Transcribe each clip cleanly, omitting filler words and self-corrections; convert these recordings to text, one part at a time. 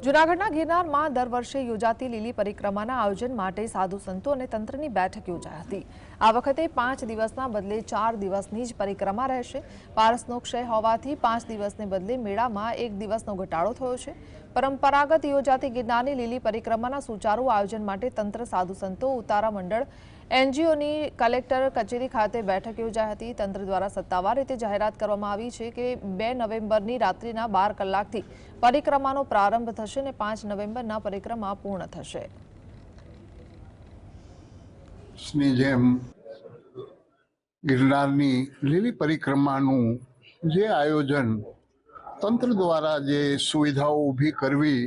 જૂનાગઢના ગિરનારમાં દર વર્ષે યોજાતી લીલી પરિક્રમાના આયોજન માટે સાધુ સંતો અને તંત્રની બેઠક યોજાઈ હતી। આ વખતે 5 દિવસના બદલે 4 દિવસની જ પરિક્રમા રહેશે। પારસનો ક્ષય હોવાથી 5 દિવસને બદલે મેળામાં 1 દિવસનો ઘટાડો થયો છે। પરંપરાગત યોજાતી ગિરનારની લીલી પરિક્રમાના સુચારુ આયોજન માટે તંત્ર, સાધુ સંતો, ઉતારા મંડળ, એનજીઓની કલેક્ટર કચેરી ખાતે બેઠક યોજાઈ હતી। તંત્ર દ્વારા સત્તાવાર રીતે જાહેરાત કરવામાં આવી છે કે 2 નવેમ્બરની રાત્રિના 12 કલાકથી પરિક્રમાનો પ્રારંભ થશે અને 5 નવેમ્બરના પરિક્રમા પૂર્ણ થશે। જેમ ગિરનારની લીલી પરિક્રમાનું જે આયોજન તંત્ર દ્વારા જે સુવિધાઓ ઊભી કરવી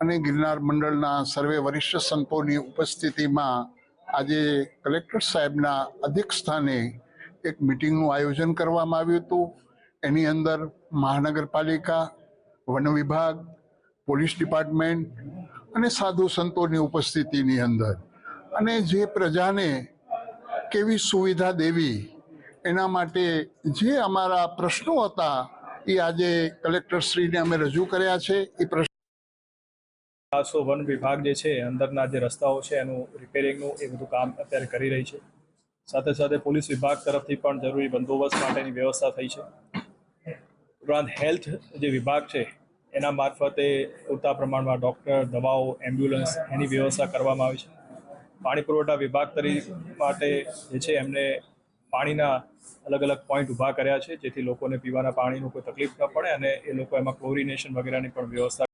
અને ગિરનાર મંડળના સર્વે વરિષ્ઠ સંતોની ઉપસ્થિતિમાં આજે કલેક્ટર સાહેબના અધ્યક્ષસ્થાને એક મિટિંગનું આયોજન કરવામાં આવ્યું હતું। એની અંદર મહાનગરપાલિકા, વન વિભાગ, પોલીસ ડિપાર્ટમેન્ટ અને સાધુ સંતોની ઉપસ્થિતિની અંદર અને જે પ્રજાને કેવી સુવિધા દેવી એના માટે જે અમારા પ્રશ્નો હતા એ આજે કલેક્ટરશ્રીને અમે રજૂ કર્યા છે। એ પ્રશ્નો વન વિભાગ જે છે અંદરના જે રસ્તાઓ છે એનું રિપેરિંગનું એ બધું કામ અત્યારે કરી રહી છે। સાથે સાથે પોલીસ વિભાગ તરફથી પણ જરૂરી બંદોબસ્ત માટેની વ્યવસ્થા થઈ છે। ઉપરાંત હેલ્થ જે વિભાગ છે એના મારફતે પૂરતા પ્રમાણમાં ડૉક્ટર, દવાઓ, એમ્બ્યુલન્સ એની વ્યવસ્થા કરવામાં આવી છે। પાણી પુરવઠા વિભાગ માટે જે છે એમને પાણીના અલગ અલગ પોઈન્ટ ઊભા કર્યા છે જેથી લોકોને પીવાના પાણીનું કોઈ તકલીફ ન પડે અને એ લોકો એમાં ક્લોરિનેશન વગેરેની પણ વ્યવસ્થા